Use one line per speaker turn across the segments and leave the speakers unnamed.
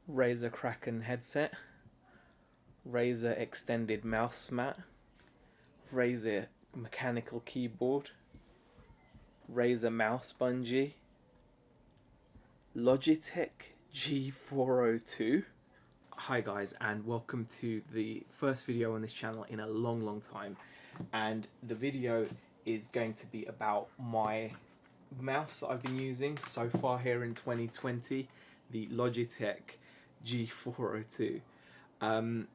Razer Kraken headset, Razer extended mouse mat, Razer mechanical keyboard, Razer mouse bungee, Logitech G402. Hi guys, and welcome to the first video on this channel in a long time, and the video is going to be about my mouse that I've been using so far here in 2020, the Logitech G402. I'm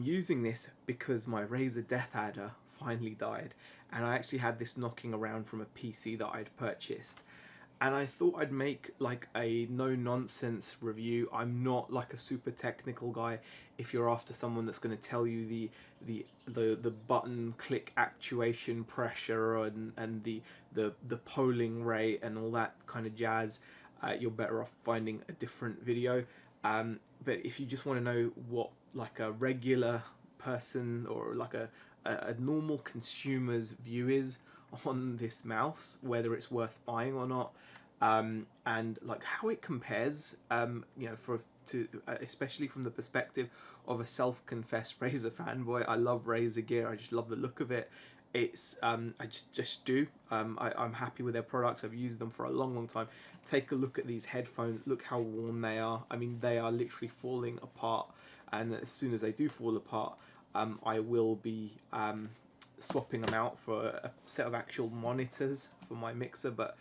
using this because my Razer Death Adder finally died, and I actually had this knocking around from a PC that I'd purchased, and I thought I'd make like a no-nonsense review. I'm not like a super technical guy. If you're after someone that's going to tell you the button click actuation pressure and the polling rate and all that kind of jazz, you're better off finding a different video. But if you just want to know what like a regular person or like a normal consumer's view is on this mouse, whether it's worth buying or not, and like how it compares, you know, especially from the perspective of a self-confessed Razer fanboy. I love Razer gear. I just love the look of it. It's I just do. I'm happy with their products. I've used them for a long time. Take a look at these headphones. Look how worn they are. I mean, they are literally falling apart. And as soon as they do fall apart, I will be swapping them out for a set of actual monitors for my mixer. But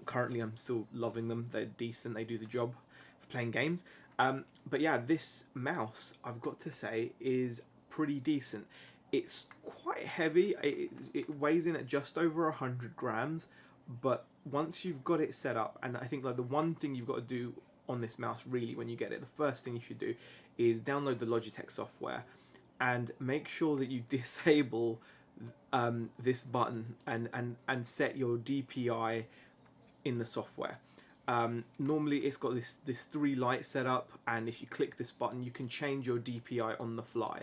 currently, I'm still loving them. They're decent. They do the job for playing games. But yeah, this mouse, I've got to say, is pretty decent. It's quite heavy. It weighs in at just over 100 grams, but once you've got it set up, and I think like the one thing you've got to do on this mouse really when you get it, the first thing you should do is download the Logitech software and make sure that you disable this button and set your DPI in the software. Normally it's got this 3 light setup, and if you click this button you can change your DPI on the fly.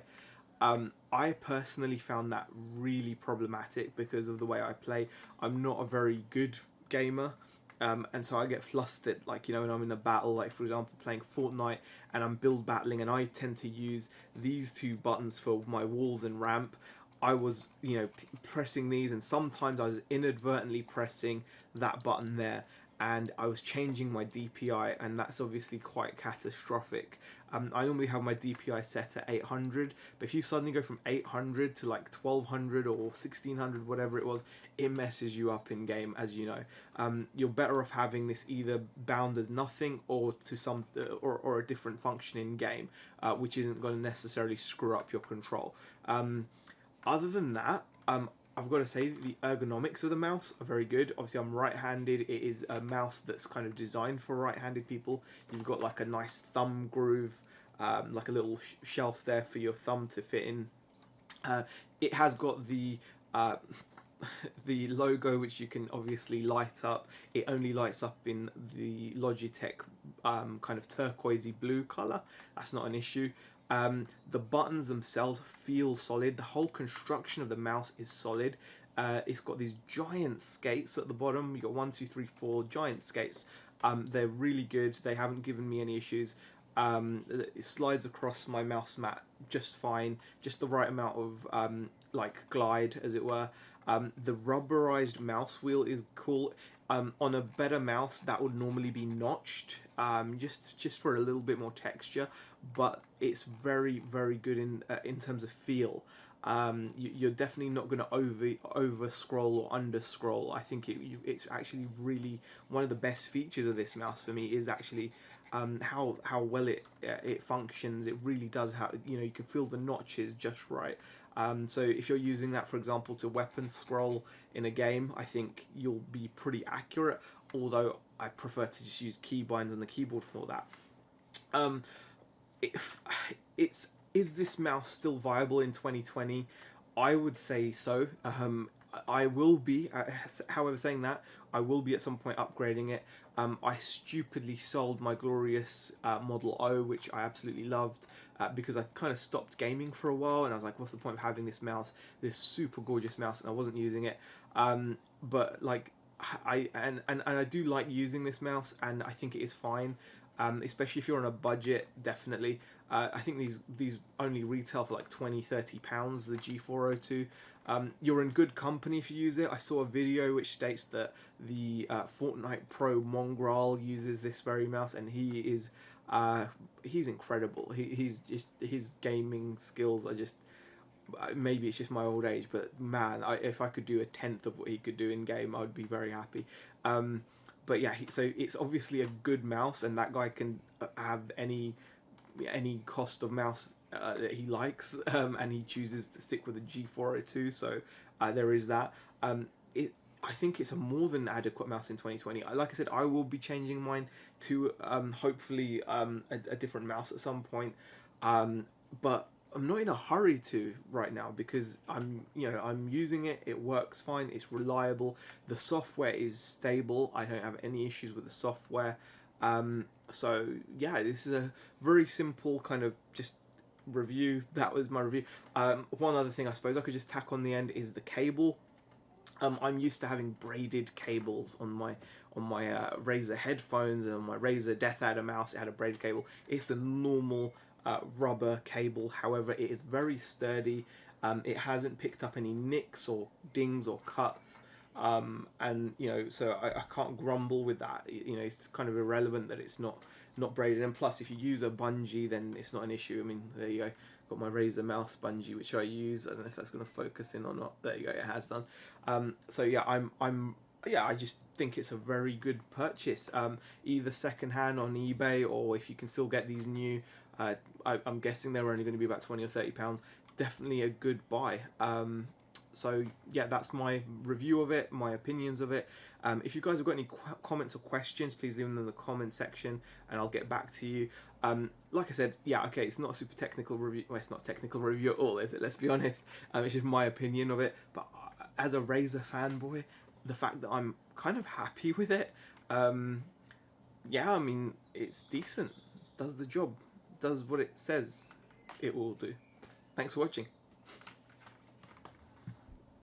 I personally found that really problematic because of the way I play. I'm not a very good gamer, and so I get flustered, like, you know, when I'm in a battle, like for example playing Fortnite and I'm build battling, and I tend to use these 2 buttons for my walls and ramp. I was, you know, pressing these, and sometimes I was inadvertently pressing that button there, and I was changing my DPI, and that's obviously quite catastrophic. I normally have my DPI set at 800, but if you suddenly go from 800 to like 1200 or 1600, whatever it was, it messes you up in game, as you know. You're better off having this either bound as nothing or to some or a different function in game, which isn't going to necessarily screw up your control. Other than that, I've got to say the ergonomics of the mouse are very good. Obviously, I'm right-handed. It is a mouse that's kind of designed for right-handed people. You've got like a nice thumb groove, like a little shelf there for your thumb to fit in. It has got the the logo, which you can obviously light up. It only lights up in the Logitech kind of turquoisey blue color. That's not an issue. The buttons themselves feel solid. The whole construction of the mouse is solid. It's got these giant skates at the bottom. You got 1, 2, 3, 4 giant skates. They're really good. They haven't given me any issues. It slides across my mouse mat just fine. Just the right amount of like glide, as it were. The rubberized mouse wheel is cool. On a better mouse, that would normally be notched, just for a little bit more texture, but it's very good in terms of feel. You're definitely not going to over scroll or under scroll. I think it's actually really one of the best features of this mouse for me is actually how well it functions. It really does. How, you know, you can feel the notches just right. So if you're using that, for example, to weapon scroll in a game, I think you'll be pretty accurate, although I prefer to just use keybinds on the keyboard for that. If is this mouse still viable in 2020? I would say so. I will be, however, saying that, I will be at some point upgrading it. I stupidly sold my glorious Model O, which I absolutely loved, because I kind of stopped gaming for a while, and I was like, what's the point of having this mouse, this super gorgeous mouse, and I wasn't using it. But like, I do like using this mouse, and I think it is fine. especially if you're on a budget. Definitely, I think these only retail for like £20-30. The G402. You're in good company if you use it. I saw a video which states that the Fortnite Pro Mongraal uses this very mouse, and he's incredible. He's just, his gaming skills are just, maybe it's just my old age, but man, if I could do a tenth of what he could do in game, I would be very happy. But yeah, so it's obviously a good mouse, and that guy can have any cost of mouse that he likes, and he chooses to stick with a G402. So there is that. I think it's a more than adequate mouse in 2020. Like I said, I will be changing mine to hopefully a different mouse at some point, but I'm not in a hurry to right now, because I'm using it. It works fine. It's reliable. The software is stable. I don't have any issues with the software. So yeah, this is a very simple kind of just review. That was my review. One other thing I suppose I could just tack on the end is the cable. I'm used to having braided cables on my Razer headphones, and on my Razer Death Adder mouse. It had a braided cable. It's a normal rubber cable. However, it is very sturdy. It hasn't picked up any nicks or dings or cuts. And so I can't grumble with that. It's kind of irrelevant that it's not braided. And plus, if you use a bungee, then it's not an issue. I mean, there you go. Got my Razer mouse bungee, which I use. I don't know if that's going to focus in or not. There you go. It has done. So yeah, I just think it's a very good purchase. Either secondhand on eBay, or if you can still get these new, I'm guessing they're only going to be about £20 or £30. Definitely a good buy. So yeah, that's my review of it, my opinions of it. If you guys have got any comments or questions, please leave them in the comment section, and I'll get back to you. Like I said, yeah, okay, it's not a super technical review. Well, it's not a technical review at all, is it? Let's be honest. It's just my opinion of it. But as a Razer fanboy, the fact that I'm kind of happy with it, yeah, I mean, it's decent. Does the job. Does what it says it will do. Thanks for watching.